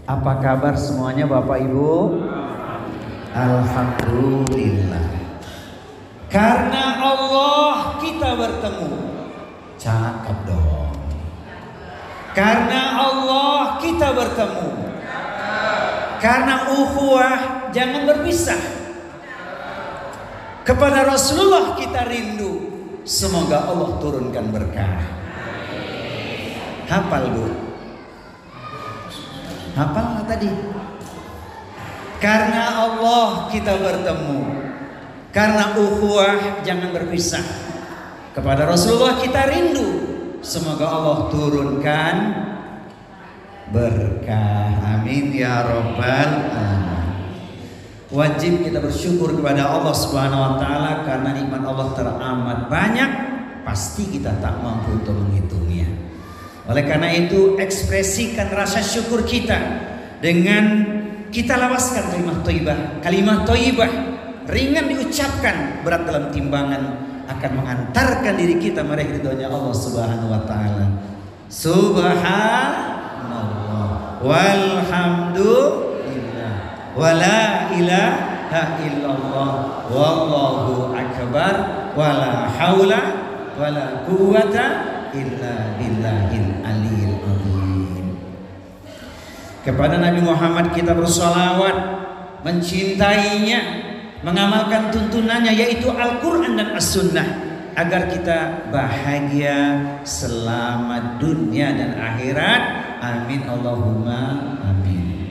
Apa kabar semuanya Bapak Ibu? Alhamdulillah. Karena Allah kita bertemu. Cakep dong. Karena Allah kita bertemu. Karena ukhuwah jangan berpisah. Kepada Rasulullah kita rindu. Semoga Allah turunkan berkah. Hafal Bu? Hafal nggak tadi? Karena Allah kita bertemu. Karena ukhuwah jangan berpisah. Kepada Rasulullah kita rindu. Semoga Allah turunkan berkah. Amin ya Rabbal alamin. Wajib kita bersyukur kepada Allah Subhanahu wa taala karena nikmat Allah teramat banyak, pasti kita tak mampu untuk menghitungnya. Oleh karena itu, ekspresikan rasa syukur kita dengan kita lawaskan kalimat thayyibah ringan diucapkan, berat dalam timbangan, akan mengantarkan diri kita meraih ridhonya Allah Subhanahu wa taala. Subhanallah walhamdulillah wala ilaha illallah wallahu akbar wala haula wala quwwata illa billahil aliyil azim. Kepada Nabi Muhammad kita bersolawat, mencintainya, mengamalkan tuntunannya yaitu Al-Quran dan As-Sunnah, agar kita bahagia selamat dunia dan akhirat. Amin Allahumma amin.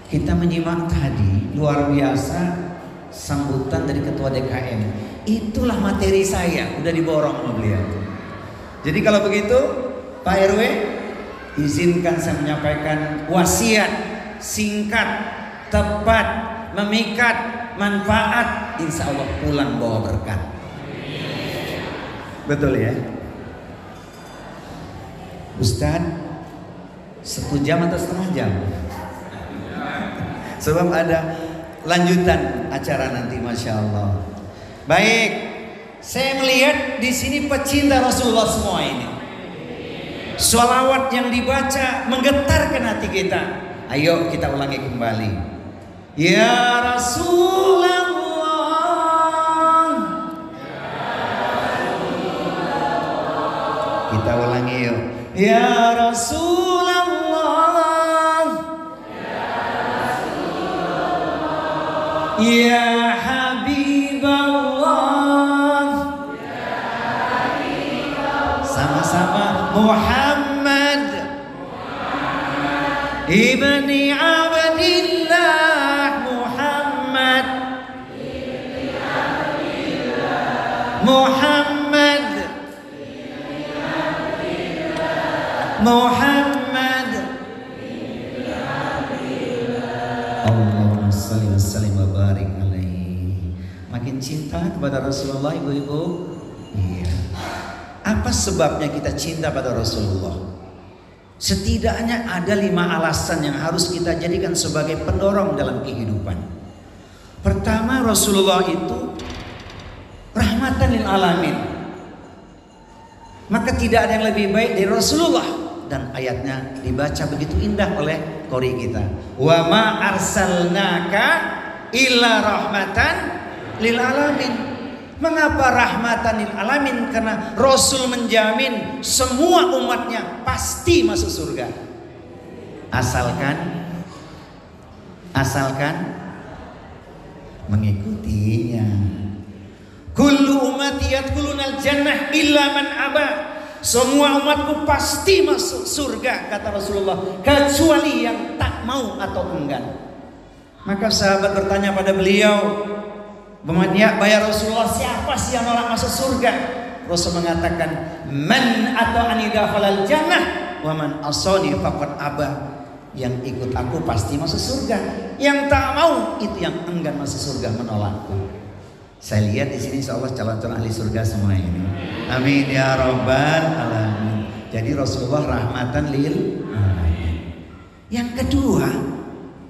Kita menyimak tadi luar biasa sambutan dari Ketua DKM. Itulah materi saya, udah diborong sama beliau. Jadi kalau begitu Pak RW, izinkan saya menyampaikan wasiat singkat, tepat, memikat, manfaat, insya Allah pulang bawa berkat. Betul ya Ustadz? 1 jam atau setengah jam? Sebab ada lanjutan acara nanti, masya Allah. Baik, saya melihat di sini pecinta Rasulullah semua ini. Sholawat yang dibaca menggetarkan hati kita. Ayo kita ulangi kembali. Ya Rasulullah. Kita ulangi yuk. Ya Rasulullah. Ya Habiballah. Sama-sama. Muhammad ibni Abdillah. Muhammad Muhammad Muhammad. Allahumma shalli wa sallim wa barik alaihi. Makin cinta kepada Rasulullah ibu-ibu. Iya. Apa sebabnya kita cinta pada Rasulullah? Setidaknya ada 5 alasan yang harus kita jadikan sebagai pendorong dalam kehidupan. Pertama, Rasulullah itu rahmatan lil alamin. Maka tidak ada yang lebih baik dari Rasulullah. Dan ayatnya dibaca begitu indah oleh qori kita. Wa ma arsalnaka illa rahmatan lil alamin. Mengapa rahmatan lil alamin? Karena Rasul menjamin semua umatnya pasti masuk surga. Asalkan mengikutinya. Kullu ummati yadkhulunal jannah illa man aba. Semua umatku pasti masuk surga, kata Rasulullah, kecuali yang tak mau atau enggan. Maka sahabat bertanya pada beliau, ya Rasulullah, siapa sih yang nolak masuk surga? Rasul mengatakan, man ata'ani dakhalal jannah wa man asani faqad aba. Yang ikut aku pasti masuk surga, yang tak mau itu yang enggan masuk surga, menolakku. Saya lihat di sini insyaallah calon-calon ahli surga semua ini. Amin ya rabbal alamin. Jadi Rasulullah rahmatan lil alamin. Yang kedua,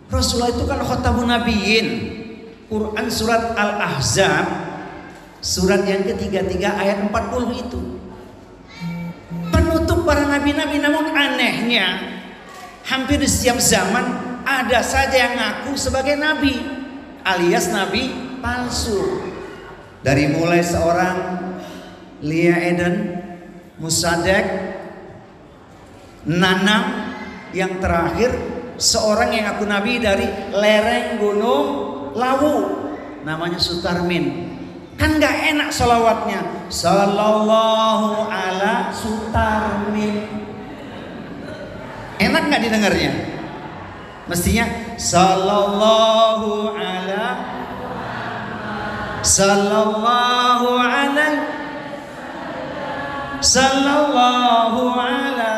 Rasulullah itu kan khatamun nabiyyin. Quran surat Al-Ahzab surat yang ketiga ayat 40 itu penutup para nabi-nabi. Namun anehnya hampir di setiap zaman ada saja yang ngaku sebagai nabi alias nabi palsu. Dari mulai seorang Lia Eden, Musadek, Nanang, yang terakhir seorang yang ngaku nabi dari lereng gunung Lawu, namanya Sutarmin. Kan gak enak salawatnya, sallallahu ala Sutarmin. Enak gak didengarnya? Mestinya sallallahu ala, sallallahu ala, sallallahu ala,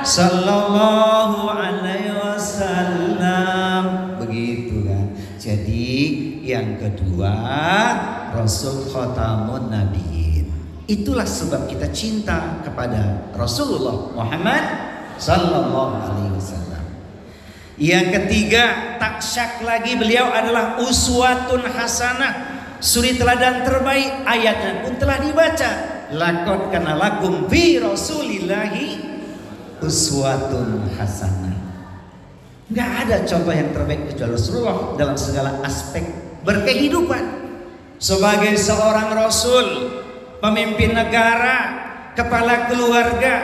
sallallahu alaihi wasallam. Begitu kan. Jadi yang kedua, Rasul Khatamun Nabiyin. Itulah sebab kita cinta kepada Rasulullah Muhammad sallallahu alaihi wasallam. Yang ketiga, tak syak lagi beliau adalah uswatun hasanah, suri teladan terbaik. Ayatnya pun telah dibaca, laqad kana lakum fi rasulillahi uswatun hasanah. Nggak ada contoh yang terbaik kecuali Rasulullah dalam segala aspek berkehidupan. Sebagai seorang rasul, pemimpin negara, kepala keluarga,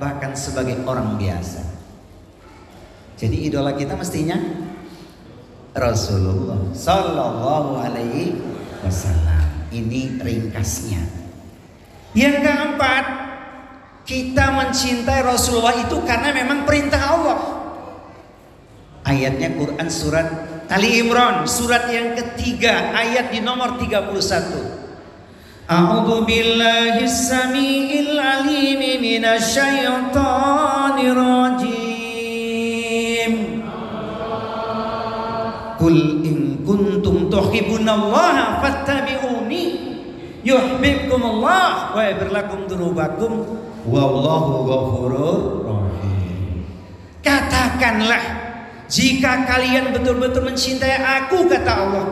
bahkan sebagai orang biasa. Jadi idola kita mestinya Rasulullah sallallahu alaihi wasallam. Ini ringkasnya. Yang keempat, kita mencintai Rasulullah itu karena memang perintah Allah. Ayatnya Quran surat Ali Imran, surat yang ketiga, ayat di nomor 31. A'udzu billahi samiil alim minasy syaithanir rajim. Qul in kuntum tuhibbunallaha fattabi'uni yuhibbukumullah wa yaghfir lakum dzunubakum wallahu ghafurur rahim. Katakanlah, jika kalian betul-betul mencintai aku, kata Allah,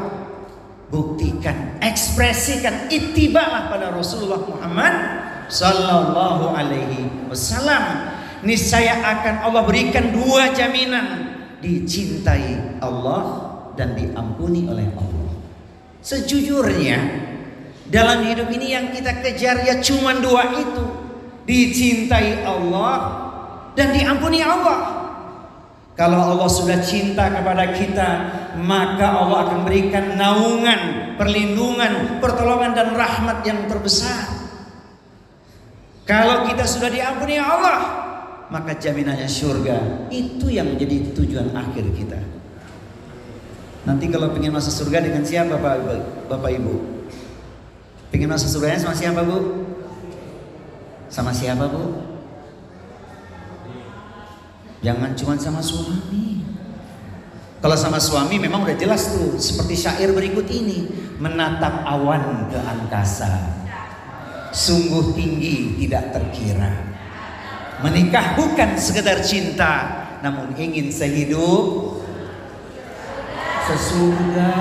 buktikan, ekspresikan, ittibalah pada Rasulullah Muhammad sallallahu alaihi wasallam. Niscaya akan Allah berikan dua jaminan, dicintai Allah dan diampuni oleh Allah. Sejujurnya dalam hidup ini yang kita kejar ya cuma dua itu, dicintai Allah dan diampuni Allah. Kalau Allah sudah cinta kepada kita, maka Allah akan berikan naungan, perlindungan, pertolongan dan rahmat yang terbesar. Kalau kita sudah diampuni Allah, maka jaminannya surga. Itu yang menjadi tujuan akhir kita. Nanti kalau pengen masuk surga dengan siapa Bapak Ibu? Pengen masuk surganya sama siapa Bu? Sama siapa Bu? Jangan cuma sama suami. Kalau sama suami memang udah jelas tuh, seperti syair berikut ini. Menatap awan ke angkasa, sungguh tinggi tidak terkira. Menikah bukan sekedar cinta, namun ingin sehidup sesurga.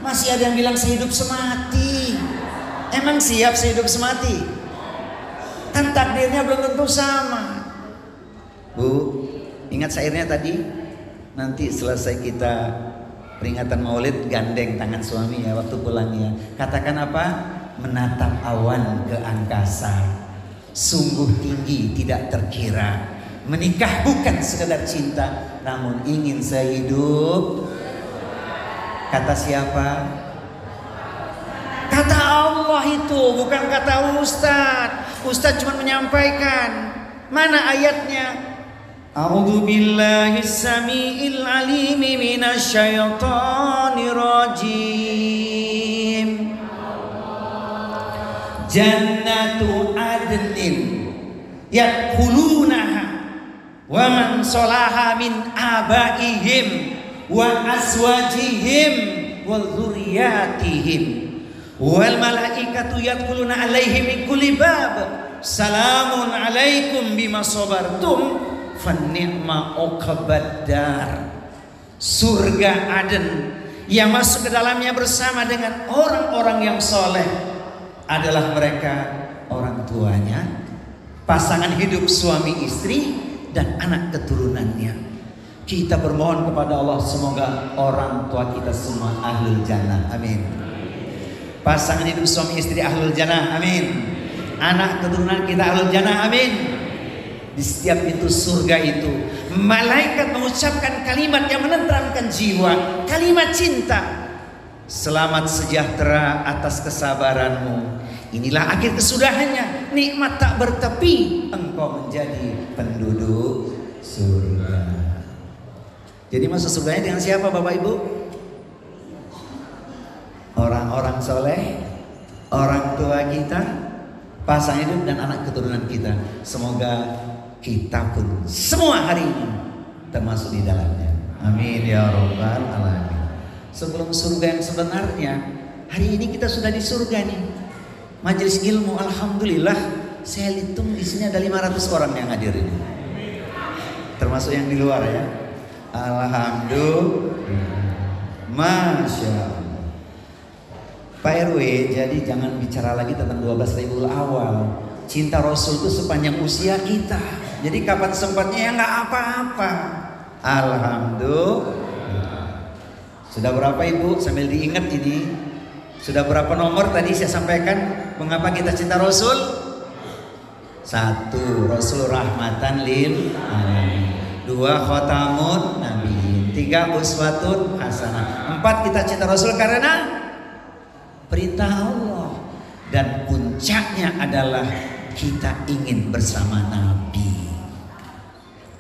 Masih ada yang bilang sehidup semati. Emang siap sehidup semati? Kan takdirnya belum tentu sama. Bu, ingat syairnya tadi? Nanti selesai kita peringatan maulid, gandeng tangan suami ya waktu pulangnya. Katakan apa? Menatap awan ke angkasa, sungguh tinggi tidak terkira. Menikah bukan sekedar cinta, namun ingin sehidup. Kata siapa? Kata Allah itu, bukan kata Ustadz. Ustadz cuma menyampaikan. Mana ayatnya? A'udzu billahi samiil alim minasy syaithanir rajim. Jannatu adnin yadkhulunaha wa man salaha min abaihim wa azwajihim wa dzurriyyatihim wal malaikatu yadkhuluna alaihim min kulli bab salamun alaikum bima sabartum fanni'ma uqbad dar. Surga Aden yang masuk ke dalamnya bersama dengan orang-orang yang soleh adalah mereka orang tuanya, pasangan hidup suami istri dan anak keturunannya. Kita bermohon kepada Allah semoga orang tua kita semua ahlul jannah, amin. Pasangan hidup suami istri ahlul jannah, amin. Anak keturunan kita ahlul jannah, amin. Di setiap pintu surga itu malaikat mengucapkan kalimat yang menenteramkan jiwa, kalimat cinta. Selamat sejahtera atas kesabaranmu. Inilah akhir kesudahannya. Nikmat tak bertepi, engkau menjadi penduduk surga. Jadi masuk surganya dengan siapa Bapak Ibu? Orang-orang soleh, orang tua kita, pasangan hidup dan anak keturunan kita. Semoga kita pun semua hari ini termasuk di dalamnya. Amin ya rabbal alamin. Sebelum surga yang sebenarnya, hari ini kita sudah di surga nih. Majelis ilmu, alhamdulillah, saya hitung di sini ada 500 orang yang hadir ini. Termasuk yang di luar ya. Alhamdulillah. Masya Allah. Pak RW, jadi jangan bicara lagi tentang 12 Rabiul Awal. Cinta Rasul itu sepanjang usia kita. Jadi kapan sempatnya ya nggak apa-apa. Alhamdulillah. Sudah berapa Ibu? Sambil diingat ini. Sudah berapa nomor tadi saya sampaikan mengapa kita cinta Rasul? 1. Rasul rahmatan lil alamin. 2. Khatamun nabiyyin. 3. Uswatun hasanah. 4. Kita cinta Rasul karena perintah Allah. Dan puncaknya adalah kita ingin bersama Nabi.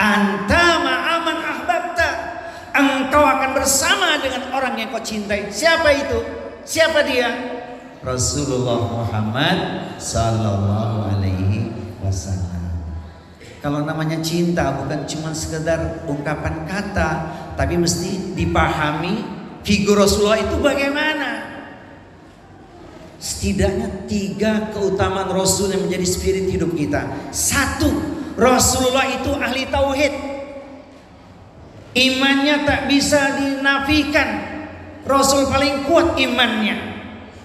Anta ma'aman ahbabta. Engkau akan bersama dengan orang yang kau cintai. Siapa itu? Siapa dia? Rasulullah Muhammad sallallahu alaihi wasallam. Kalau namanya cinta bukan cuma sekedar ungkapan kata, tapi mesti dipahami figur Rasulullah itu bagaimana. Setidaknya 3 keutamaan Rasul yang menjadi spirit hidup kita. 1. Rasulullah itu ahli tauhid. Imannya tak bisa dinafikan. Rasul paling kuat imannya.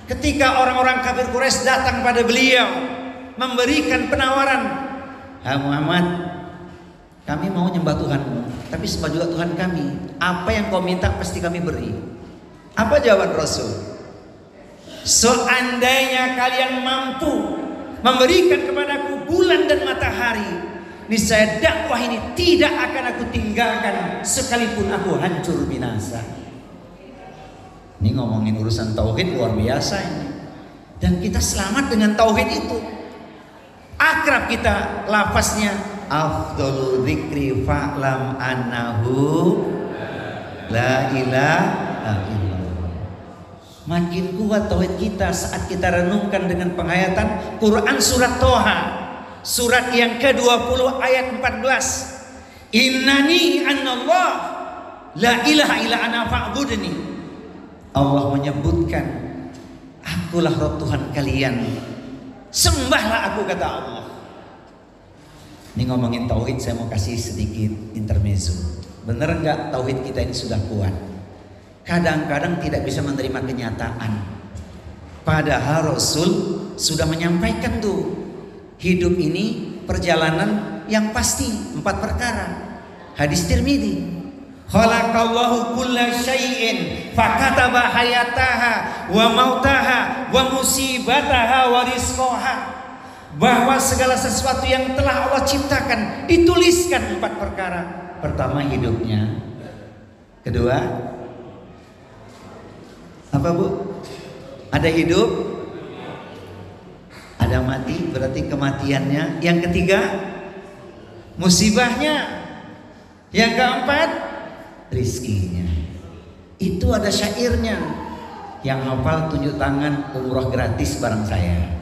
Ketika orang-orang kafir Quraisy datang pada beliau memberikan penawaran, Muhammad, kami mau nyembah Tuhanmu, tapi sembah juga Tuhan kami. Apa yang kau minta pasti kami beri. Apa jawaban Rasul? Seandainya kalian mampu memberikan kepadaku bulan dan matahari, niscaya dakwah ini tidak akan aku tinggalkan sekalipun aku hancur binasa. Ini ngomongin urusan tauhid luar biasa ini. Dan kita selamat dengan tauhid itu. Akrab kita lafaznya afdhalul dzikri fa'lam annahu la ilaha illallah. Makin kuat tauhid kita saat kita renungkan dengan penghayatan Quran surat Toha, surat yang ke-20 ayat 14. Innani anallah la ilaha illa ana fa'budni. Allah menyebutkan, akulah Rabb Tuhan kalian, sembahlah aku, kata Allah. Ini ngomongin tauhid, saya mau kasih sedikit intermezzo. Bener nggak tauhid kita ini sudah kuat? Kadang-kadang tidak bisa menerima kenyataan. Padahal Rasul sudah menyampaikan tuh, hidup ini perjalanan yang pasti 4 perkara. Hadis Tirmidzi. Khalaqallahu kulla syai'in fakataba hayataha wa mautaha wa musibataha wa rizqaha. Bahwa segala sesuatu yang telah Allah ciptakan dituliskan 4 perkara. Pertama hidupnya. Kedua apa Bu? Ada hidup, ada mati, berarti kematiannya. Yang ketiga musibahnya. Yang keempat rizkinya. Itu ada syairnya. Yang hafal tunjuk tangan, umroh gratis bareng saya.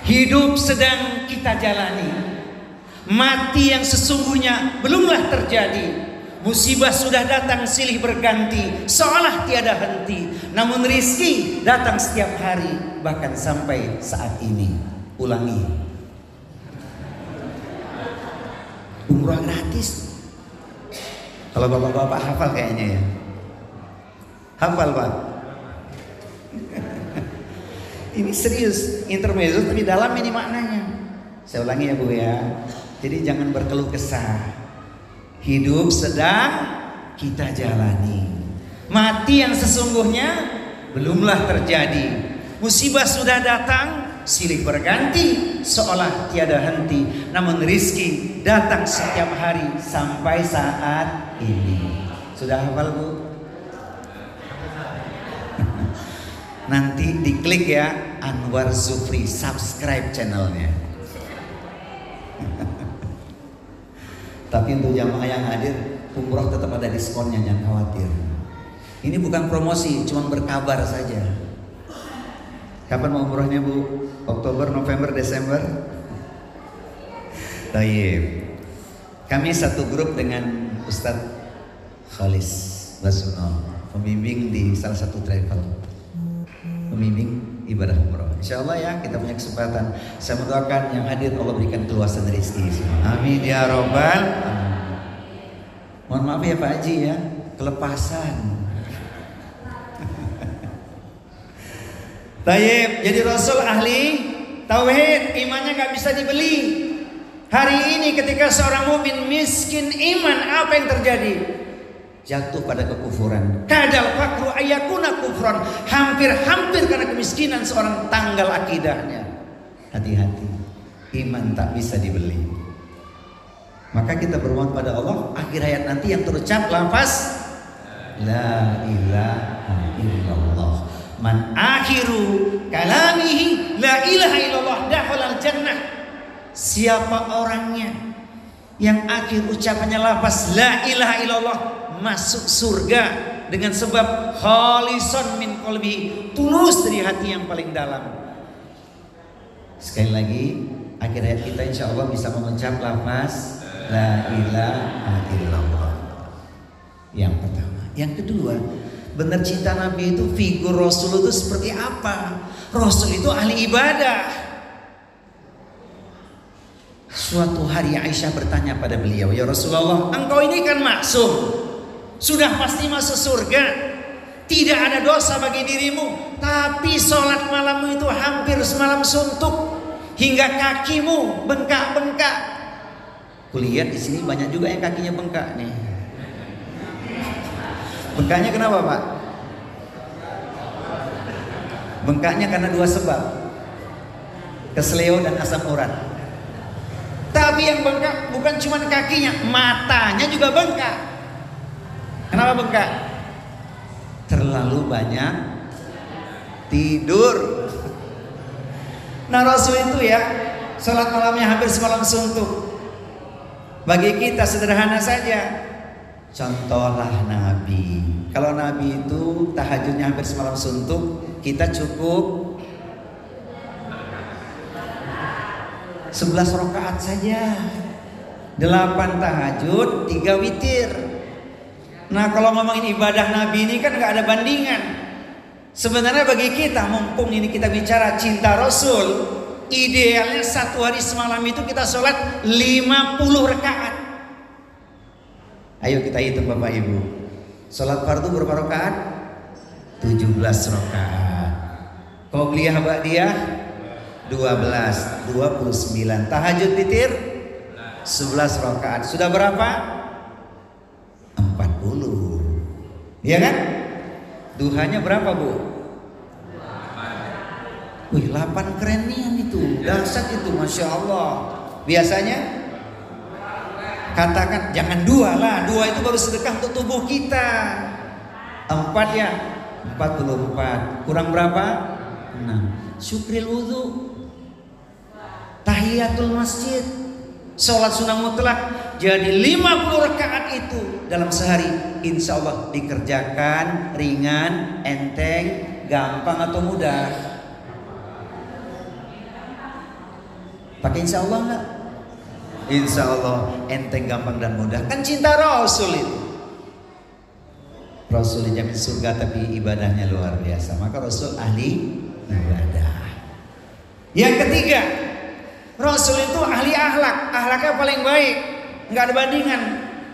Hidup sedang kita jalani, mati yang sesungguhnya belumlah terjadi. Musibah sudah datang silih berganti, seolah tiada henti. Namun rizki datang setiap hari, bahkan sampai saat ini. Ulangi, umroh gratis. Kalau bapak-bapak hafal kayaknya ya. Hafal Pak. Ini serius, intermezzo tapi dalam ini maknanya. Saya ulangi ya Bu ya. Jadi jangan berkeluh kesah. Hidup sedang kita jalani. Mati yang sesungguhnya belumlah terjadi. Musibah sudah datang, silih berganti, seolah tiada henti. Namun rizki datang setiap hari sampai saat ini. Sudah hafal Bu? Nanti diklik ya, Anwar Zufri, subscribe channelnya. Tapi untuk jamaah yang hadir, umroh tetap ada diskonnya, jangan khawatir. Ini bukan promosi, cuma berkabar saja. Kapan mau umrohnya Bu? Oktober, November, Desember? Tayyib. Kami satu grup dengan Ustadz Khalis Basuno, pembimbing di salah satu travel, pembimbing ibadah umroh. Insya Allah ya, kita punya kesempatan. Saya mendoakan yang hadir Allah berikan keluasan rezeki. Amin ya robbal. Mohon maaf ya Pak Haji ya, kelepasan. Tayyib, jadi Rasul ahli tauhid, imannya gak bisa dibeli. Hari ini ketika seorang mukmin miskin iman, apa yang terjadi? Jatuh pada kekufuran. Kadal fakru ayakuna kufran. Hampir-hampir karena kemiskinan seorang tanggal akidahnya. Hati-hati, iman tak bisa dibeli. Maka kita bermohon pada Allah, akhir hayat nanti yang terucap lafaz La ilaha illallah. Man akhiru kalamihi la ilaha illallah dakhalal jannah. Siapa orangnya yang akhir ucapannya lafaz la ilaha illallah, masuk surga dengan sebab khalisan min qalbi, tulus dari hati yang paling dalam. Sekali lagi, akhir hayat kita insya Allah bisa mengucap lafaz la ilaha illallah. Yang pertama. Yang kedua, benar cinta Nabi itu, figur Rasul itu seperti apa? Rasul itu ahli ibadah. Suatu hari Aisyah bertanya pada beliau, ya Rasulullah, engkau ini kan maksum, sudah pasti masuk surga, tidak ada dosa bagi dirimu, tapi sholat malammu itu hampir semalam suntuk hingga kakimu bengkak-bengkak. Kulihat di sini banyak juga yang kakinya bengkak nih. Bengkaknya kenapa Pak? Bengkaknya karena dua sebab, kesleo dan asam urat. Tapi yang bengkak bukan cuma kakinya, matanya juga bengkak. Kenapa bengkak? Terlalu banyak tidur. Nah Rasul itu ya, sholat malamnya hampir semalam suntuk. Bagi kita sederhana saja. Contohlah Nabi. Kalau Nabi itu tahajudnya hampir semalam suntuk, kita cukup 11 rakaat saja. 8 tahajud, 3 witir. Nah kalau ngomongin ibadah Nabi ini kan gak ada bandingan. Sebenarnya bagi kita, mumpung ini kita bicara cinta Rasul, idealnya satu hari semalam itu kita sholat 50 rakaat. Ayo kita hitung Bapak Ibu. Sholat fardu berapa rakaat? 17 rakaat. Qobliyah ba'diyah 12, 29. Tahajud witir 11 rakaat. Sudah berapa? 40. Iya kan? Duhanya berapa Bu? 8. Wih 8 kerennya itu. Dahsyat itu, Masya Allah. Biasanya katakan jangan 2 lah, 2 itu baru sedekah untuk tubuh kita. 4 ya, 44. Kurang berapa? 6. Syukril wudhu, tahiyatul masjid, sholat sunnah mutlak. Jadi 50 rakaat itu dalam sehari insya Allah dikerjakan ringan, enteng, gampang atau mudah? Pakai insya Allah enggak? Insya Allah enteng, gampang dan mudah. Kan cinta Rasul itu. Rasul dijamin surga tapi ibadahnya luar biasa. Maka Rasul ahli ibadah. Yang ketiga, Rasul itu ahli akhlak. Akhlaknya paling baik, nggak ada bandingan.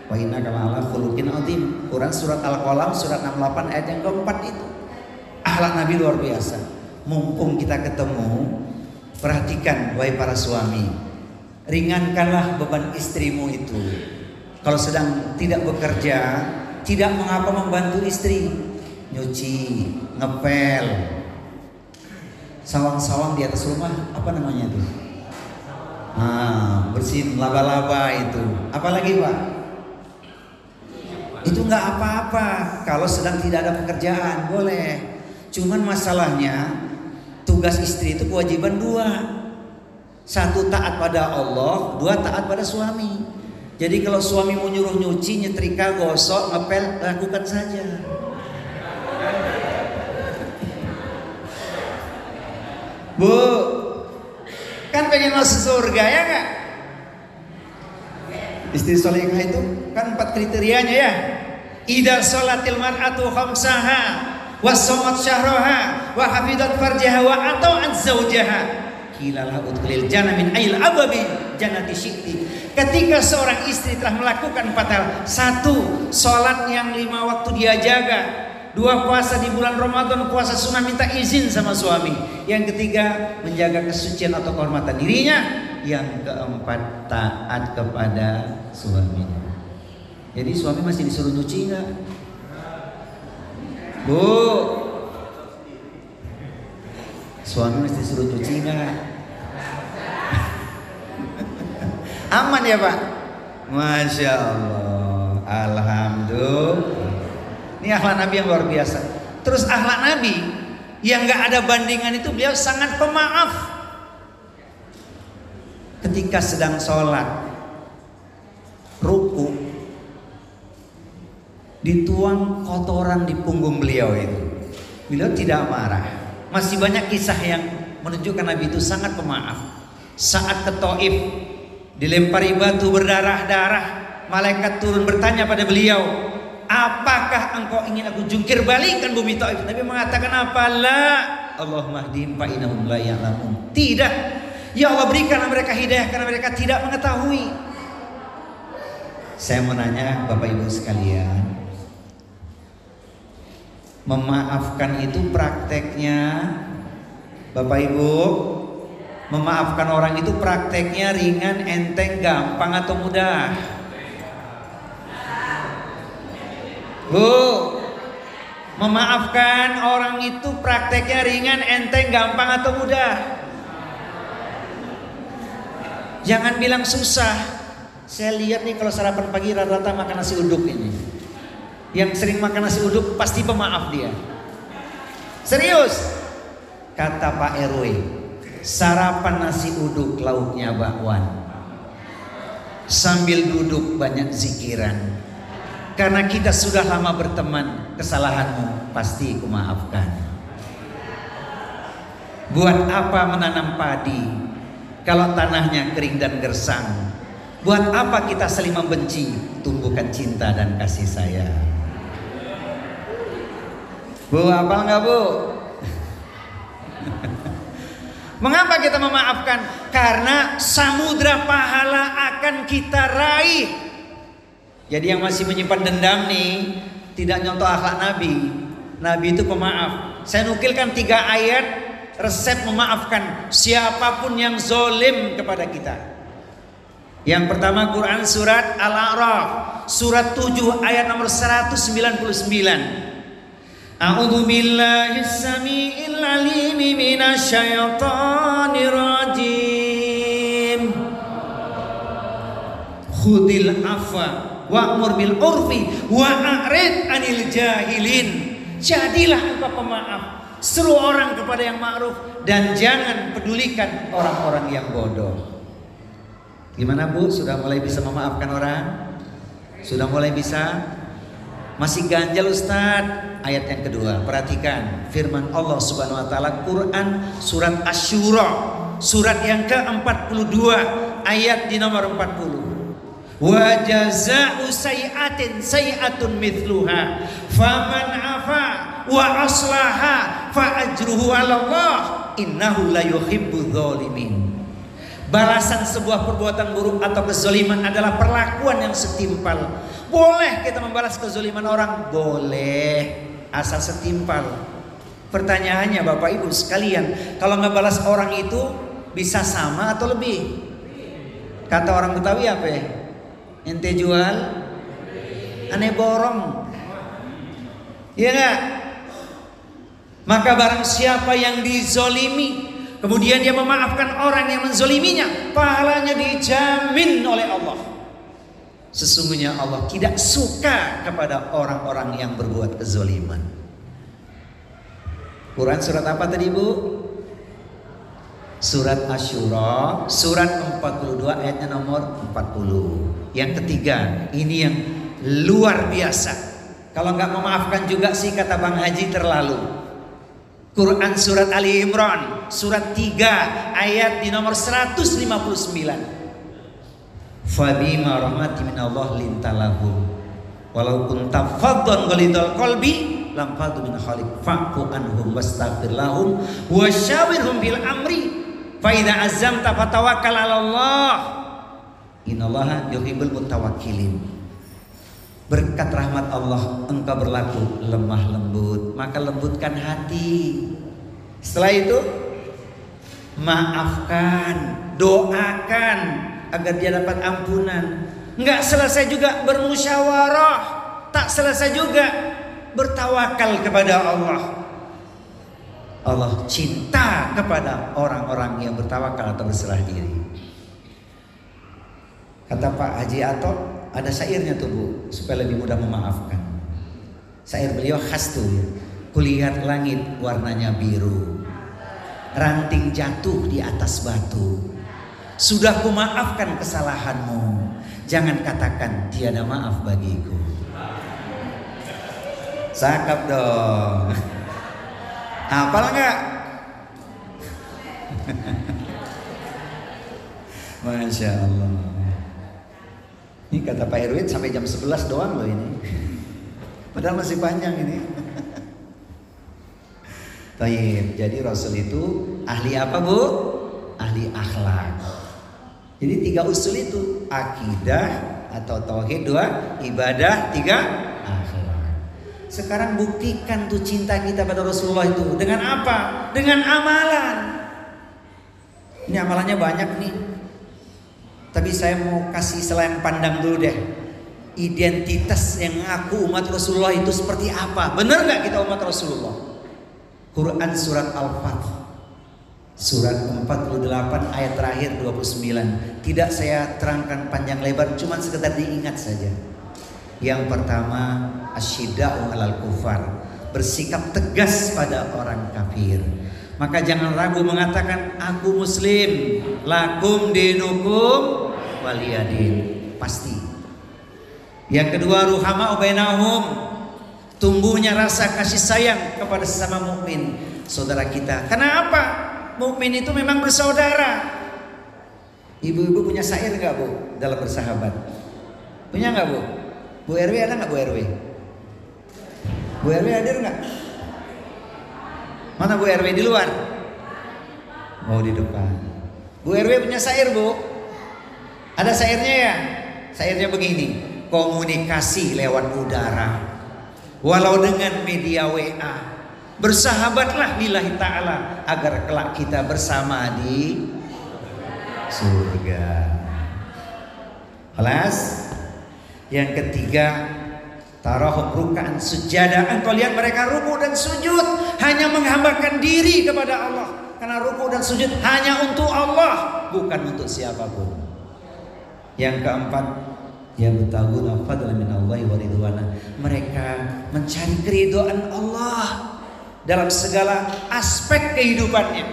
Wa innaka la'ala khuluqin azim. Quran surat Al-Qalam surat 68 ayat yang keempat itu. Akhlak Nabi luar biasa. Mumpung kita ketemu, perhatikan wahai para suami. ringankanlah beban istrimu itu. Kalau sedang tidak bekerja, tidak mengapa membantu istri, nyuci, ngepel, sawang-sawang di atas rumah, apa namanya itu? Bersihin laba-laba itu. Apalagi Pak? Itu nggak apa-apa kalau sedang tidak ada pekerjaan, boleh. Cuman masalahnya tugas istri itu kewajiban dua. Satu taat pada Allah, dua taat pada suami. Jadi kalau suami mau nyuruh nyuci, nyetrika, gosok, ngepel, lakukan saja. Bu, kan pengen masuk surga ya nggak? Istri solehah itu kan 4 kriterianya ya. Idza sholatil mar'atu khamsaha wa shamat syahraha wa hafidat farjaha wa ata'at zawjaha kilalah udkhilil jannah min ail ababi jannati syi'ti. Ketika seorang istri telah melakukan 4 hal. 1. Salat yang 5 waktu dia jaga. 2. Puasa di bulan Ramadan, puasa sunnah, minta izin sama suami. Yang ketiga, menjaga kesucian atau kehormatan dirinya. Yang keempat, taat kepada suaminya. Jadi suami masih disuruh nyuci enggak? Bu, suami mesti disuruh nyuci enggak? Aman ya Pak? Masya Allah, alhamdulillah. Ini akhlak Nabi yang luar biasa. Terus akhlak Nabi yang gak ada bandingan itu, beliau sangat pemaaf. Ketika sedang sholat, ruku, dituang kotoran di punggung beliau itu, beliau tidak marah. Masih banyak kisah yang menunjukkan Nabi itu sangat pemaaf. Saat ke Taif, dilempari batu berdarah-darah, malaikat turun bertanya pada beliau, apakah engkau ingin aku jungkir balikan bumi Taif? Nabi mengatakan apa? La, Allahumma hdihim fa innahum la ya'lamun. Tidak, ya Allah berikanlah mereka hidayah karena mereka tidak mengetahui. Saya mau nanya Bapak Ibu sekalian, memaafkan itu prakteknya, Bapak Ibu, memaafkan orang itu prakteknya ringan, enteng, gampang atau mudah? Bu, memaafkan orang itu prakteknya ringan, enteng, gampang atau mudah? Jangan bilang susah. Saya lihat nih kalau sarapan pagi rata-rata makan nasi uduk ini. Yang sering makan nasi uduk pasti pemaaf dia. Serius. Kata Pak RW, sarapan nasi uduk lauknya bakwan. Sambil duduk banyak zikiran. Karena kita sudah lama berteman, kesalahanmu pasti kumaafkan. Buat apa menanam padi kalau tanahnya kering dan gersang? Buat apa kita saling membenci? Tumbuhkan cinta dan kasih sayang. Bu, hafal nggak Bu? Mengapa kita memaafkan? Karena samudra pahala akan kita raih. Jadi yang masih menyimpan dendam nih, tidak nyontoh akhlak Nabi. Nabi itu pemaaf. Saya nukilkan 3 ayat resep memaafkan siapapun yang zolim kepada kita. Yang pertama Quran surat Al-A'raf, surat 7 ayat nomor 199. A'udzu billahi samii'il 'aliim minasyaitonir rajim. Khudil afwa wa'mur bil urfi wa'rid 'anil jahilin. Jadilah engkau pemaaf, seru orang kepada yang ma'ruf dan jangan pedulikan orang-orang yang bodoh. Gimana Bu? Sudah mulai bisa memaafkan orang? Sudah mulai bisa? Masih ganjal Ustadz? Ayat yang kedua, perhatikan firman Allah Subhanahu wa taala, Quran surat Asy-Syura, surat yang ke-42 ayat di nomor 40. Wa jazaa'u sayyi'atin sayyi'atun mithluha faman 'afa wa aslaha fa ajruhu 'ala Allah innahu la yuhibbudz dzalimin. Balasan sebuah perbuatan buruk atau kezaliman adalah perlakuan yang setimpal. Boleh kita membalas kezaliman orang? Boleh, asal setimpal. Pertanyaannya Bapak Ibu sekalian, kalau ngebalas orang itu bisa sama atau lebih? Kata orang Betawi apa ya? Ente jual, aneh borong. Iya enggak? Maka barang siapa yang dizolimi, kemudian dia memaafkan orang yang menzoliminya, pahalanya dijamin oleh Allah. Sesungguhnya Allah tidak suka kepada orang-orang yang berbuat kezoliman. Quran surat apa tadi Bu? Surat Asy-Syura, surat 42 ayatnya nomor 40. Yang ketiga, ini yang luar biasa. Kalau nggak memaafkan juga sih kata Bang Haji terlalu. Quran surat Ali Imran, surat 3 ayat di nomor 159. Fabima rahmati minallah lintalahum walau kunta faddan ghalidhal qalbi lam fadu min khalik fa'fu anhum wastaghfir lahum wasyawirhum bil amri fa idza azamta fatawakkal 'ala Allah innallaha yuhibbul mutawakkilin. Berkat rahmat Allah engkau berlaku lemah lembut, maka lembutkan hati. Setelah itu maafkan, doakan agar dia dapat ampunan. Enggak selesai juga bermusyawarah, tak selesai juga bertawakal kepada Allah. Allah cinta kepada orang-orang yang bertawakal atau berserah diri. Kata Pak Haji Ato, ada syairnya tuh Bu, supaya lebih mudah memaafkan. Syair beliau khas tuh ya. Kulihat langit warnanya biru, ranting jatuh di atas batu. Sudah kumaafkan kesalahanmu, jangan katakan tiada maaf bagiku. Cakep dong. Hafal nggak? Masya Allah. Ini kata Pak Erwin sampai jam 11 doang loh ini. Padahal masih panjang ini. Taib. Jadi Rasul itu ahli apa Bu? Ahli akhlak. Jadi 3 usul itu, akidah atau tauhid, 2 ibadah, 3 akhlak. Sekarang buktikan tuh cinta kita pada Rasulullah itu dengan apa? Dengan amalan. Ini amalannya banyak nih. Tapi saya mau kasih selain pandang dulu deh. Identitas yang ngaku umat Rasulullah itu seperti apa? Benar nggak kita umat Rasulullah? Quran surat Al-Fath surat 48 ayat terakhir 29. Tidak saya terangkan panjang lebar, cuma sekedar diingat saja. Yang pertama, asyidda'u 'alal kufar, bersikap tegas pada orang kafir. Maka jangan ragu mengatakan aku muslim, lakum dinukum waliyadin. Pasti. Yang kedua, ruhama'u bainahum, tumbuhnya rasa kasih sayang kepada sesama mukmin, saudara kita. Kenapa? Mukmin itu memang bersaudara. Ibu-ibu punya syair nggak Bu dalam bersahabat? Punya nggak Bu? Bu RW ada nggak Bu RW? Bu RW hadir nggak? Mana Bu RW di luar? Oh di depan. Bu RW punya syair Bu? Ada syairnya ya? Syairnya begini: komunikasi lewat udara, walau dengan media WA. Bersahabatlah lillahi ta'ala agar kelak kita bersama di surga. Kelas. Yang ketiga, tarahum ruk'an sujada. Engkau lihat mereka ruku dan sujud hanya menghambakan diri kepada Allah. Karena ruku dan sujud hanya untuk Allah, bukan untuk siapapun. Yang keempat, ya betaghuna fadlan minallahi wa ridwana. Mereka mencari keridhaan Allah dalam segala aspek kehidupannya.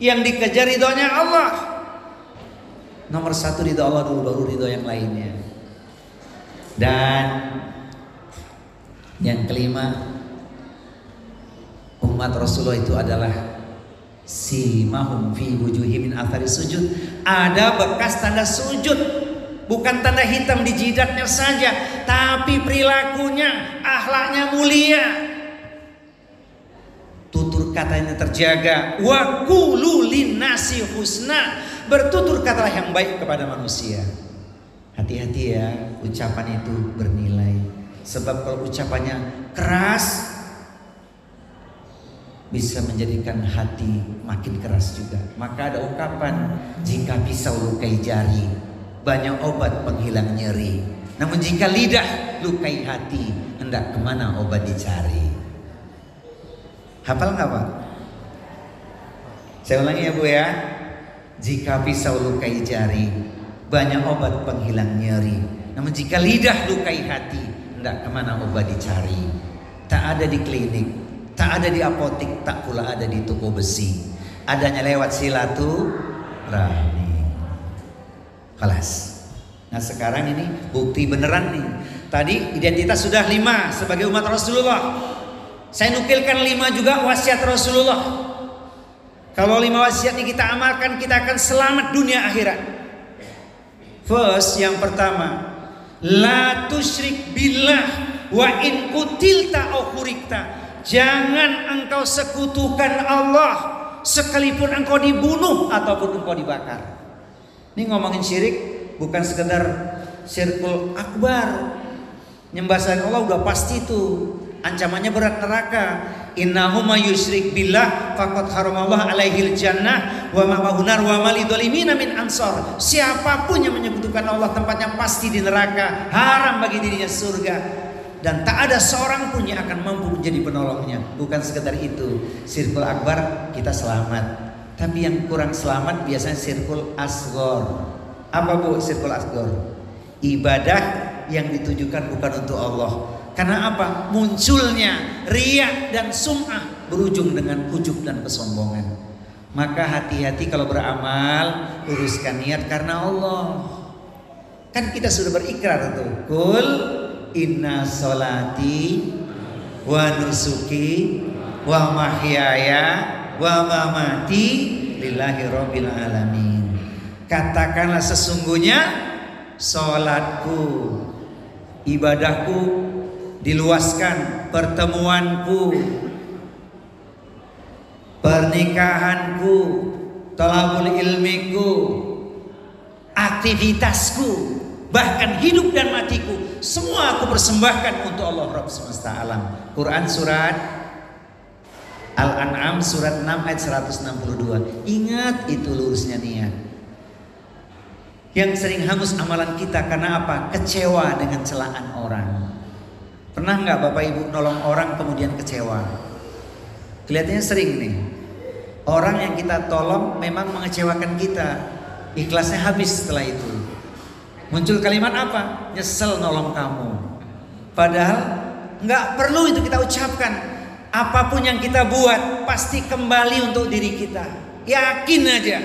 Yang dikejar ridhonya Allah. Nomor 1 ridho Allah dulu, baru ridho yang lainnya. Dan yang kelima, umat Rasulullah itu adalah simahum fi wujuhihim min athari sujud. Ada bekas tanda sujud, bukan tanda hitam di jidatnya saja, tapi perilakunya, akhlaknya mulia. Tutur katanya terjaga. Wa qulu linnasi husna, bertutur katalah yang baik kepada manusia. Hati-hati ya, ucapan itu bernilai. Sebab kalau ucapannya keras, bisa menjadikan hati makin keras juga. Maka ada ungkapan, jika pisau lukai jari, banyak obat penghilang nyeri. Namun jika lidah lukai hati, hendak kemana obat dicari. Hafal nggak Pak? Saya ulangi ya Bu ya. Jika pisau lukai jari, banyak obat penghilang nyeri. Namun jika lidah lukai hati, hendak kemana obat dicari. Tak ada di klinik, tak ada di apotik, tak pula ada di toko besi. Adanya lewat silaturahmi. Kelas. Nah sekarang ini bukti beneran nih. Tadi identitas sudah 5 sebagai umat Rasulullah. Saya nukilkan 5 juga wasiat Rasulullah. Kalau 5 wasiat ini kita amalkan, kita akan selamat dunia akhirat. First, yang pertama, la tusyrik billah wa in kutilta au khurikta. Jangan engkau sekutukan Allah sekalipun engkau dibunuh ataupun engkau dibakar. Ini ngomongin syirik bukan sekedar syirkul akbar. Nyembah selain Allah udah pasti itu. Ancamannya berat neraka. Innahu may yusyrik billah faqad haramallahu alaihil jannah wa ma'ahu nar wa ma lidzalimina min ansar. Siapapun yang menyekutukan Allah tempatnya pasti di neraka, haram bagi dirinya surga, dan tak ada seorang pun yang akan mampu menjadi penolongnya. Bukan sekedar itu, syirkul akbar kita selamat, tapi yang kurang selamat biasanya syirkul asghar. Apa Bu syirkul asghar? Ibadah yang ditujukan bukan untuk Allah. Karena apa? Munculnya riya dan sum'ah berujung dengan ujub dan kesombongan. Maka hati-hati kalau beramal, luruskan niat karena Allah. Kan kita sudah berikrar tuh. Qul inna sholati wa nusuki wa mahyaya wa mamati lillahi rabbil alamin. Katakanlah sesungguhnya sholatku, ibadahku diluaskan, pertemuanku, pernikahanku, talabul ilmiku, aktivitasku, bahkan hidup dan matiku, semua aku persembahkan untuk Allah Rabb semesta alam. Quran surat Al-An'am surat 6 ayat 162. Ingat itu lurusnya niat. Yang sering hangus amalan kita karena apa? Kecewa dengan celaan orang. Pernah nggak Bapak Ibu nolong orang kemudian kecewa? Kelihatannya sering nih. Orang yang kita tolong memang mengecewakan kita. Ikhlasnya habis setelah itu. Muncul kalimat apa? Nyesel nolong kamu. Padahal nggak perlu itu kita ucapkan. Apapun yang kita buat pasti kembali untuk diri kita. Yakin aja.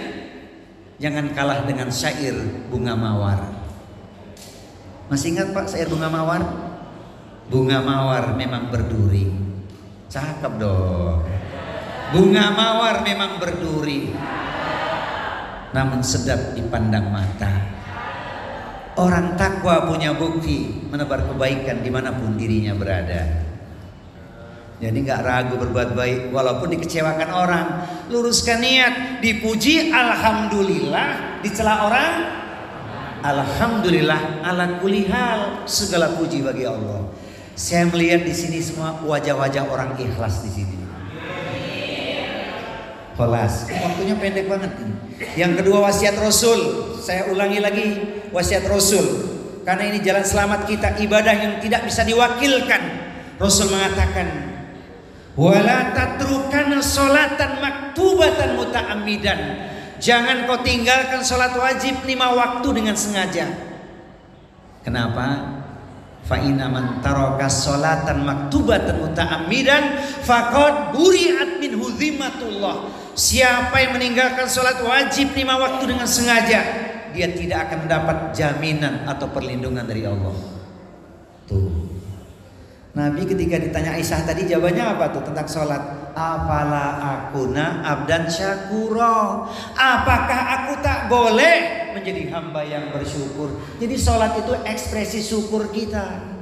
Jangan kalah dengan syair bunga mawar. Masih ingat Pak syair bunga mawar? Bunga mawar memang berduri. Cakep dong. Bunga mawar memang berduri, namun sedap dipandang mata. Orang takwa punya bukti menebar kebaikan dimanapun dirinya berada. Jadi nggak ragu berbuat baik walaupun dikecewakan orang. Luruskan niat. Dipuji alhamdulillah, dicela orang alhamdulillah ala kulli hal. Segala puji bagi Allah. Saya melihat di sini semua wajah-wajah orang ikhlas di sini. Kelas, waktunya pendek banget ini. Yang kedua wasiat Rasul. Saya ulangi lagi wasiat Rasul. Karena ini jalan selamat kita, ibadah yang tidak bisa diwakilkan. Rasul mengatakan, wala tatrukan sholatan maktubatan muta'ammidan. Jangan kau tinggalkan sholat wajib 5 waktu dengan sengaja. Kenapa? Fa inna man taraka sholatan maktubatan muta'ammidan faqad buri'at min hudhimatullah. Siapa yang meninggalkan sholat wajib 5 waktu dengan sengaja, dia tidak akan mendapat jaminan atau perlindungan dari Allah. Tuh. Nabi ketika ditanya Aisyah tadi jawabannya apa tuh tentang sholat? Afala akuna abdan syakura. Apakah aku tak boleh menjadi hamba yang bersyukur? Jadi sholat itu ekspresi syukur kita.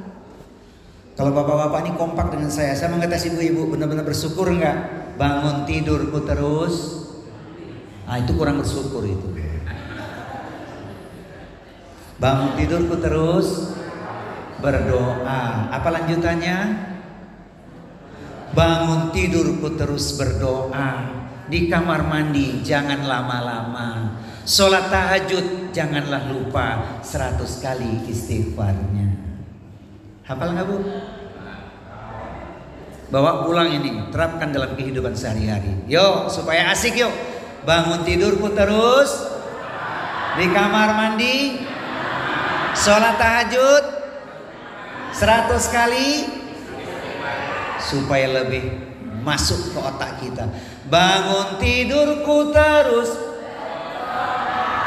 Kalau bapak-bapak ini kompak dengan saya mau ngetes ibu-ibu benar-benar bersyukur nggak? Bangun tidurku terus. Ah itu kurang bersyukur itu. Bangun tidurku terus berdoa. Apa lanjutannya? Bangun tidurku terus berdoa. Di kamar mandi jangan lama-lama. Sholat tahajud janganlah lupa 100 kali istighfarnya. Hafal nggak Bu? Bawa pulang ini, terapkan dalam kehidupan sehari-hari. Yuk supaya asik yuk. Bangun tidurku terus di kamar mandi, sholat tahajud 100 kali supaya lebih masuk ke otak kita. Bangun tidurku terus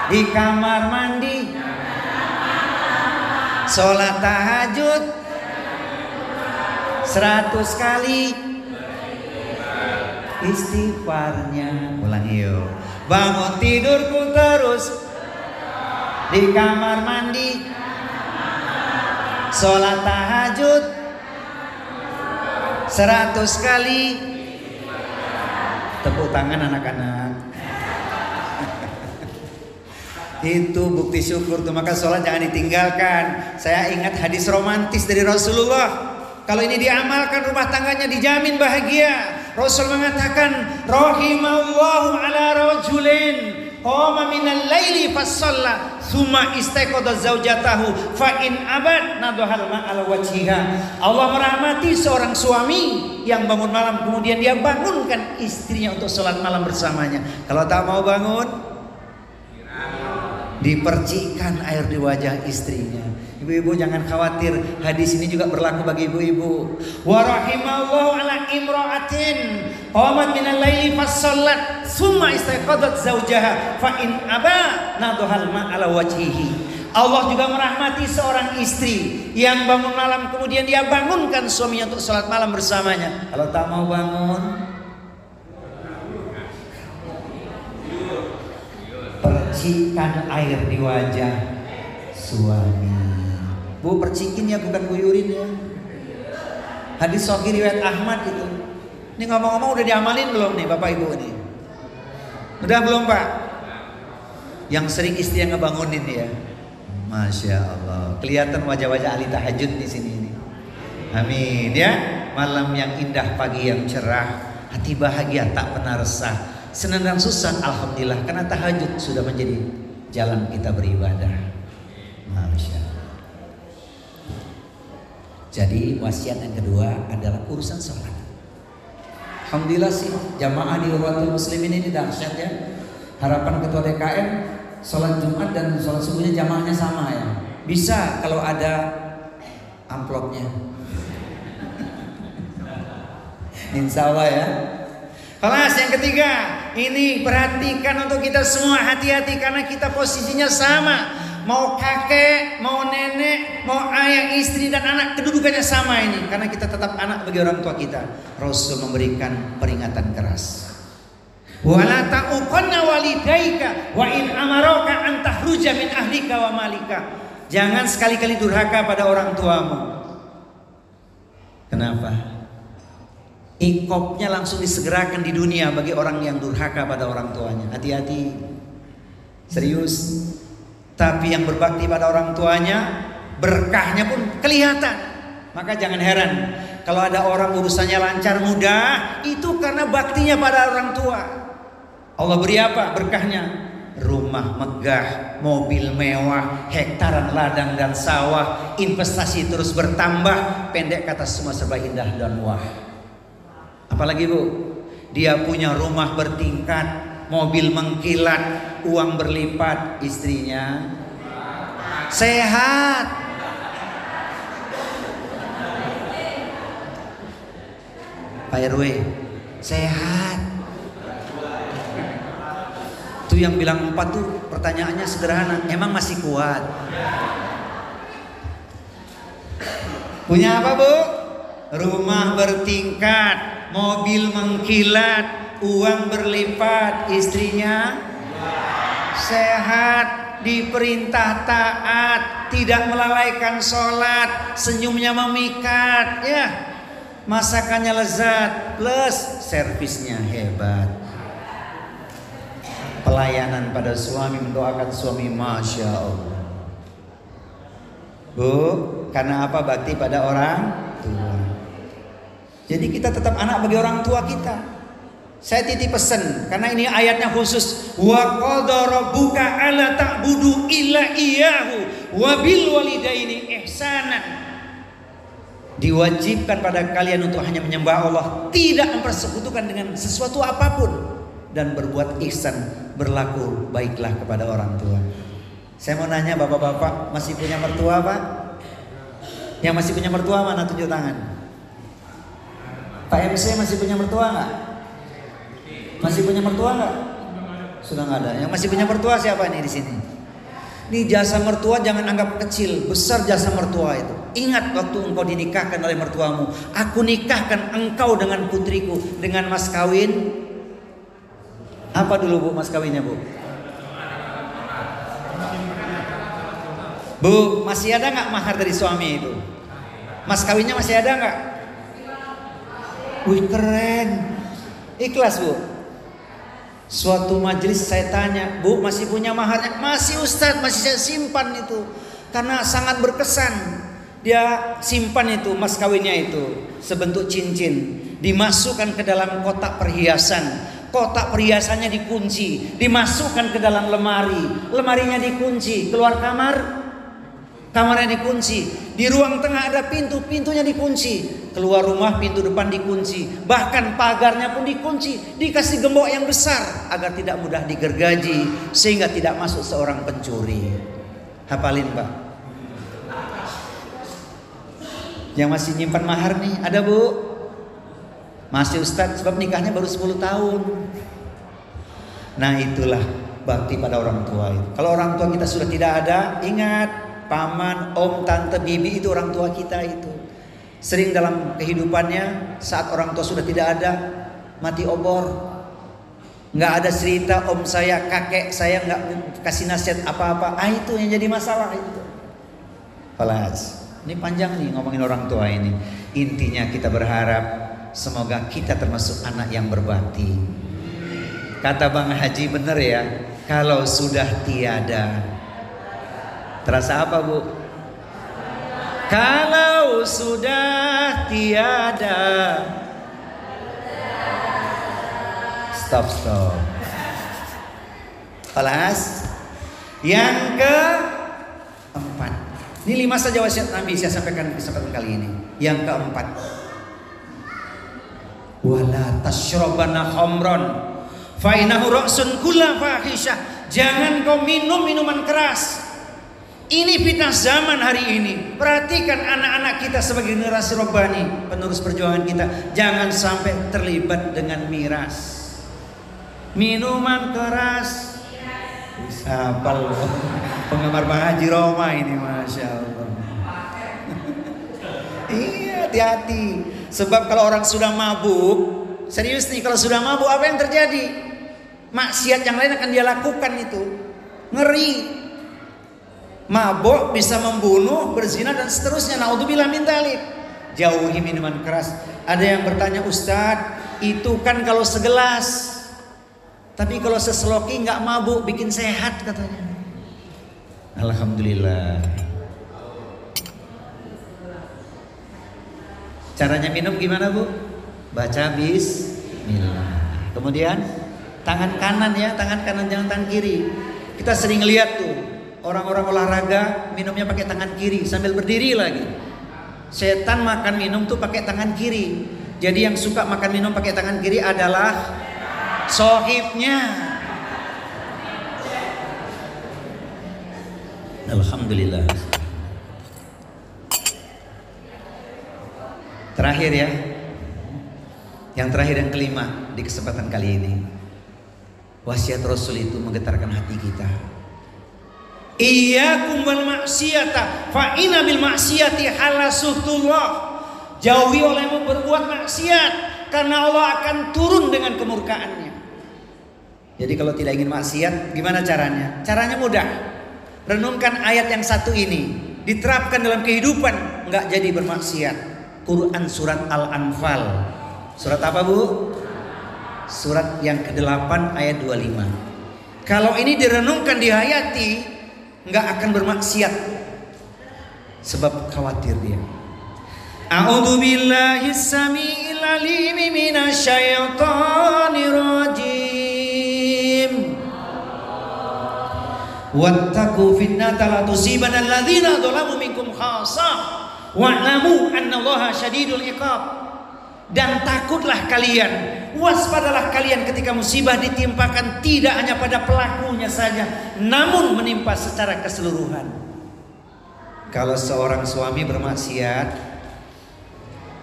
di kamar mandi, sholat tahajud 100 kali istighfarnya. Ulangi yuk. Bangun tidurku terus di kamar mandi, sholat tahajud 100 kali. Tepuk tangan anak-anak. Itu bukti syukur tuh. Maka sholat jangan ditinggalkan. Saya ingat hadis romantis dari Rasulullah. Kalau ini diamalkan, rumah tangganya dijamin bahagia. Rasul mengatakan, rahimallahu ala rajulin qama minal laili fasalla thumma istayqadha zaujatahu fa in abad nadhal ma'al wajhiha. Allah merahmati seorang suami yang bangun malam kemudian dia bangunkan istrinya untuk sholat malam bersamanya. Kalau tak mau bangun, dipercikkan air di wajah istrinya. Ibu-ibu jangan khawatir, hadis ini juga berlaku bagi ibu-ibu. Wa rahimallahu ala imra'atin qamat minal laili fassallat summa istayqadat zaujaha fa in aba nadhal ma'ala wajhihi. Allah juga merahmati seorang istri yang bangun malam kemudian dia bangunkan suaminya untuk salat malam bersamanya. Kalau tak mau bangun, percikan air di wajah suami. Bu, percikin ya, bukan guyurin ya. Hadis sahih riwayat Ahmad itu. Ini ngomong-ngomong udah diamalin belum nih Bapak Ibu ini? Udah belum Pak? Yang sering istri yang ngebangunin ya. Masya Allah. Kelihatan wajah-wajah ahli tahajud di sini ini. Amin ya. Malam yang indah, pagi yang cerah, hati bahagia tak pernah resah. Senang dan susah, alhamdulillah, karena tahajud sudah menjadi jalan kita beribadah. Masya Allah. Jadi wasiat yang kedua adalah urusan sholat. Alhamdulillah sih jamaah di Urwatul Muslimin ini dahsyat ya. Harapan Ketua DKM sholat Jumat dan sholat subuhnya jamaahnya sama ya. Bisa kalau ada amplopnya. Insya Allah ya. Kelas yang ketiga, ini perhatikan untuk kita semua, hati-hati karena kita posisinya sama. Mau kakek, mau nenek, mau ayah, istri dan anak, kedudukannya sama ini. Karena kita tetap anak bagi orang tua kita. Rasul memberikan peringatan keras. Wala ta'uqanna walidaika wa in amaraka an tahruja min ahlika wa malika. Jangan sekali-kali durhaka pada orang tuamu. Kenapa? Ikopnya langsung disegerakan di dunia bagi orang yang durhaka pada orang tuanya. Hati-hati. Serius. Tapi yang berbakti pada orang tuanya, berkahnya pun kelihatan. Maka jangan heran kalau ada orang urusannya lancar, mudah, itu karena baktinya pada orang tua. Allah beri apa berkahnya? Rumah megah, mobil mewah, hektaran ladang dan sawah, investasi terus bertambah. Pendek kata semua serba indah dan wah. Apalagi Bu, dia punya rumah bertingkat, mobil mengkilat, uang berlipat, istrinya sehat. Pak RW sehat. Tuh yang bilang 4 tuh pertanyaannya sederhana, emang masih kuat? Punya apa Bu? Rumah bertingkat, mobil mengkilat, uang berlipat, istrinya sehat, diperintah taat, tidak melalaikan sholat, senyumnya memikat, ya, masakannya lezat, plus servisnya hebat. Pelayanan pada suami, mendoakan suami, masya Allah. Bu, karena apa? Bakti pada orang tua. Jadi kita tetap anak bagi orang tua kita. Saya titip pesan karena ini ayatnya khusus. Wa qadara rabbuka alla ta'budu illa iyyahu wa bil walidaini ihsanan. Diwajibkan pada kalian untuk hanya menyembah Allah, tidak mempersekutukan dengan sesuatu apapun, dan berbuat ihsan, berlaku baiklah kepada orang tua. Saya mau nanya bapak-bapak, masih punya mertua Pak? Yang masih punya mertua mana, tunjuk tangan. Pak MC masih punya mertua nggak? Masih punya mertua nggak? Sudah nggak ada. Yang masih punya mertua siapa nih di sini? Ini jasa mertua jangan anggap kecil, besar jasa mertua itu. Ingat waktu engkau dinikahkan oleh mertuamu, aku nikahkan engkau dengan putriku dengan mas kawin. Apa dulu Bu mas kawinnya Bu? Bu, masih ada nggak mahar dari suami itu? Mas kawinnya masih ada nggak? Wih keren, ikhlas Bu. Suatu majelis saya tanya, Bu masih punya maharnya? Masih Ustadz, masih saya simpan itu. Karena sangat berkesan. Dia simpan itu mas kawinnya itu sebentuk cincin, dimasukkan ke dalam kotak perhiasan. Kotak perhiasannya dikunci, dimasukkan ke dalam lemari. Lemarinya dikunci, keluar kamar, kamarnya dikunci. Di ruang tengah ada pintu, pintunya dikunci. Keluar rumah pintu depan dikunci. Bahkan pagarnya pun dikunci. Dikasih gembok yang besar agar tidak mudah digergaji, sehingga tidak masuk seorang pencuri. Hafalin Pak. Yang masih nyimpan mahar nih ada Bu? Masih Ustadz, sebab nikahnya baru 10 tahun. Nah itulah bakti pada orang tua itu. Kalau orang tua kita sudah tidak ada, ingat, paman, om, tante, bibi itu orang tua kita itu. Sering dalam kehidupannya saat orang tua sudah tidak ada, mati obor. Nggak ada cerita om saya, kakek saya nggak kasih nasihat apa-apa. Itu yang jadi masalah itu. Falas. Ini panjang nih ngomongin orang tua ini. Intinya kita berharap semoga kita termasuk anak yang berbakti. Kata Bang Haji bener ya, kalau sudah tiada. Terasa apa Bu? Kalau sudah tiada. Stop. Kelas yang keempat. Ini 5 saja wasiat Nabi saya sampaikan di kesempatan kali ini. Yang keempat, wala tasyrabana khamran fa innahu ra'sun kulli fahisyah. Jangan kau minum minuman keras. Ini fitnah zaman hari ini. Perhatikan anak-anak kita sebagai generasi robbani, penerus perjuangan kita, jangan sampai terlibat dengan miras. Minuman keras. Hafal penggemar Bang Haji Roma ini, Masya Allah. Iya, hati-hati. Sebab kalau orang sudah mabuk, serius nih, kalau sudah mabuk apa yang terjadi? Maksiat yang lain akan dia lakukan itu. Ngeri. Mabuk bisa membunuh, berzina dan seterusnya. Naudzubillah min dzalik. Jauhi minuman keras. Ada yang bertanya, Ustadz, itu kan kalau segelas. Tapi kalau seseloki nggak mabuk, bikin sehat katanya. Alhamdulillah. Caranya minum gimana Bu? Baca bismillah. Kemudian tangan kanan ya, tangan kanan jangan tangan kiri. Kita sering lihat tuh orang-orang olahraga minumnya pakai tangan kiri sambil berdiri lagi. Setan makan minum tuh pakai tangan kiri. Jadi yang suka makan minum pakai tangan kiri adalah sohibnya. Alhamdulillah. Terakhir ya, yang terakhir yang kelima di kesempatan kali ini, wasiat Rasul itu menggetarkan hati kita. Iyyakum wal maksiyata fa inna bil maksiyati halasutullah. Jauhi olehmu berbuat maksiat, karena Allah akan turun dengan kemurkaannya. Jadi kalau tidak ingin maksiat, gimana caranya? Caranya mudah. Renungkan ayat yang satu ini, diterapkan dalam kehidupan, nggak jadi bermaksiat. Quran surat Al-Anfal. Surat apa Bu? Surat yang ke-8 ayat 25. Kalau ini direnungkan, dihayati, nggak akan bermaksiat. Sebab khawatir dia. A'udzu billahi samiil alim minasyaitonir rajim. Wattaqu fitnatan la tusibanna alladzina dzalamu minkum khassah wa'lamu annallaha syadidul iqab. Dan takutlah kalian, waspadalah kalian ketika musibah ditimpakan tidak hanya pada pelakunya saja, namun menimpa secara keseluruhan. Kalau seorang suami bermaksiat,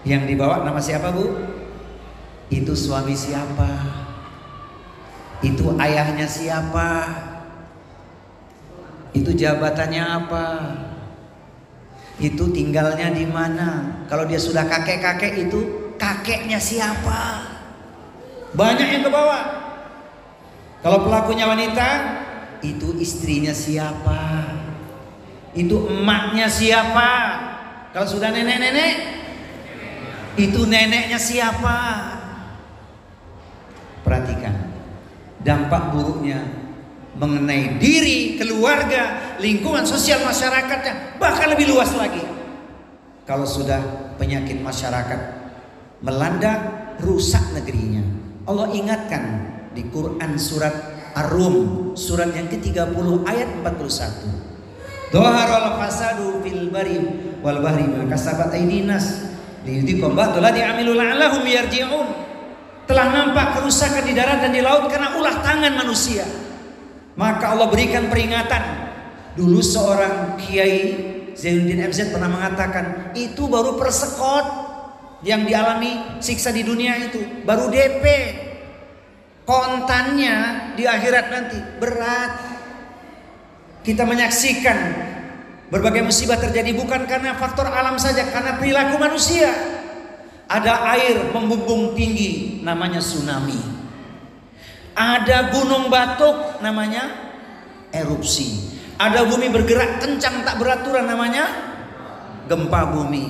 yang dibawa nama siapa, Bu? Itu suami siapa? Itu ayahnya siapa? Itu jabatannya apa? Itu tinggalnya di mana? Kalau dia sudah kakek-kakek, itu kakeknya siapa? Banyak yang kebawa. Kalau pelakunya wanita, itu istrinya siapa? Itu emaknya siapa? Kalau sudah nenek-nenek, itu neneknya siapa? Perhatikan dampak buruknya mengenai diri, keluarga, lingkungan sosial masyarakatnya, bahkan lebih luas lagi. Kalau sudah penyakit masyarakat melanda, rusak negerinya. Allah ingatkan di Quran surat Ar-Rum, surat yang ke-30 ayat 41. Dhaharal fasadu fil bari wal bahri ma kasabat aydin nas liyudhiqum ba'dal ladzi amilu la'allahum yarji'un. Telah nampak kerusakan di darat dan di laut karena ulah tangan manusia. Maka Allah berikan peringatan. Dulu seorang Kiai Zainuddin MZ pernah mengatakan, itu baru persekot yang dialami siksa di dunia itu, baru DP. Kontannya di akhirat nanti berat. Kita menyaksikan berbagai musibah terjadi bukan karena faktor alam saja, karena perilaku manusia. Ada air membumbung tinggi, namanya tsunami. Ada gunung batuk, namanya erupsi. Ada bumi bergerak kencang tak beraturan, namanya gempa bumi.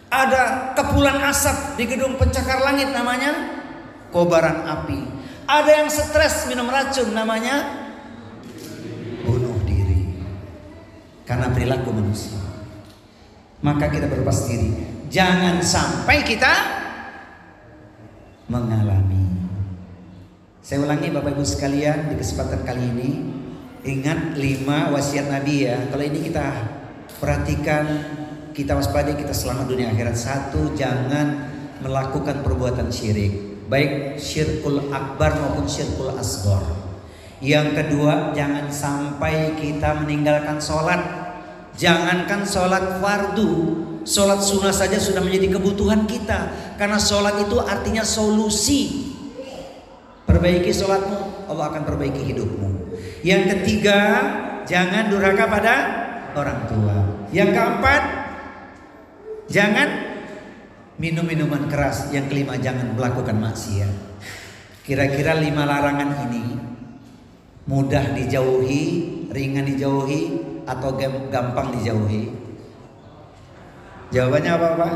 Ada kepulan asap di gedung pencakar langit, namanya kobaran api. Ada yang stres minum racun, namanya bunuh diri. Karena perilaku manusia. Maka kita berlepas diri, jangan sampai kita mengalami. Saya ulangi Bapak Ibu sekalian, di kesempatan kali ini, ingat 5 wasiat Nabi ya. Kalau ini kita perhatikan, kita waspadai, kita selamat dunia akhirat. 1, jangan melakukan perbuatan syirik, baik syirkul akbar maupun syirkul asghar. Yang kedua, jangan sampai kita meninggalkan sholat. Jangankan sholat fardu, sholat sunnah saja sudah menjadi kebutuhan kita. Karena sholat itu artinya solusi. Perbaiki sholatmu, Allah akan perbaiki hidupmu. Yang ketiga, jangan durhaka pada orang tua. Yang keempat, jangan minum minuman keras. Yang kelima, jangan melakukan maksiat. Kira-kira 5 larangan ini mudah dijauhi, ringan dijauhi, atau gampang dijauhi? Jawabannya apa, Pak?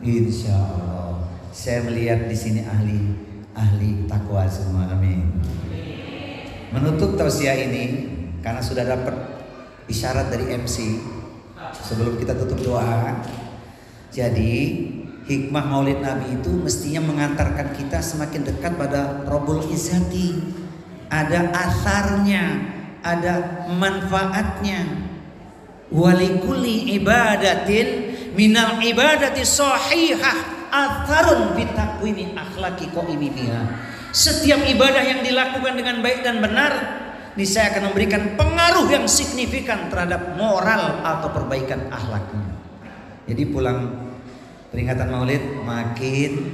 Insya Allah. Saya melihat di sini ahli takwa semua, amin. Menutup tausiah ini, karena sudah dapat isyarat dari MC sebelum kita tutup doa. Jadi hikmah Maulid Nabi itu mestinya mengantarkan kita semakin dekat pada Rabbul Izzati. Ada atharnya, ada manfaatnya. Walikulli ibadatin minal ibadati sahihah atharun bitakwini akhlaki qaimi biha. Setiap ibadah yang dilakukan dengan baik dan benar, niscaya akan memberikan pengaruh yang signifikan terhadap moral atau perbaikan akhlaknya. Jadi pulang peringatan Maulid makin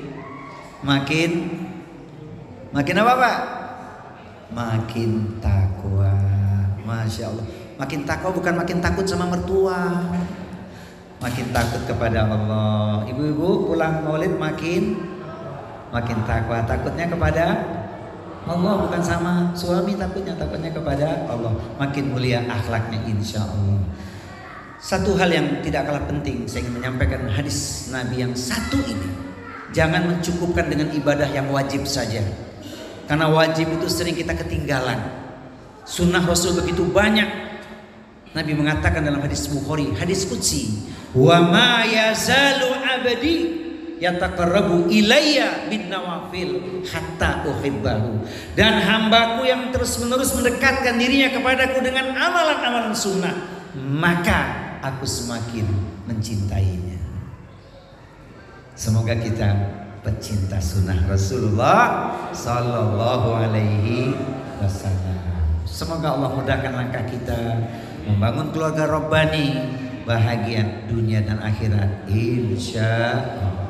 apa, Pak? Makin takwa. Masya Allah. Makin takwa bukan makin takut sama mertua, makin takut kepada Allah. Ibu-ibu pulang Maulid makin takwa. Takutnya kepada Allah, bukan sama suami, takutnya kepada Allah. Makin mulia akhlaknya insya Allah. Satu hal yang tidak kalah penting, saya ingin menyampaikan hadis Nabi yang satu ini. Jangan mencukupkan dengan ibadah yang wajib saja, karena wajib itu sering kita ketinggalan. Sunnah Rasul begitu banyak. Nabi mengatakan dalam hadis Bukhari, hadis qudsi, wa ma yazalu abdi yataqarrabu ilayya bin nawafil hatta uhibbahu. Dan hambaku yang terus-menerus mendekatkan dirinya kepadaku dengan amalan-amalan sunnah, maka aku semakin mencintainya. Semoga kita pecinta sunnah Rasulullah sallallahu alaihi wasallam. Semoga Allah mudahkan langkah kita membangun keluarga Rabbani, bahagia dunia dan akhirat, insya Allah.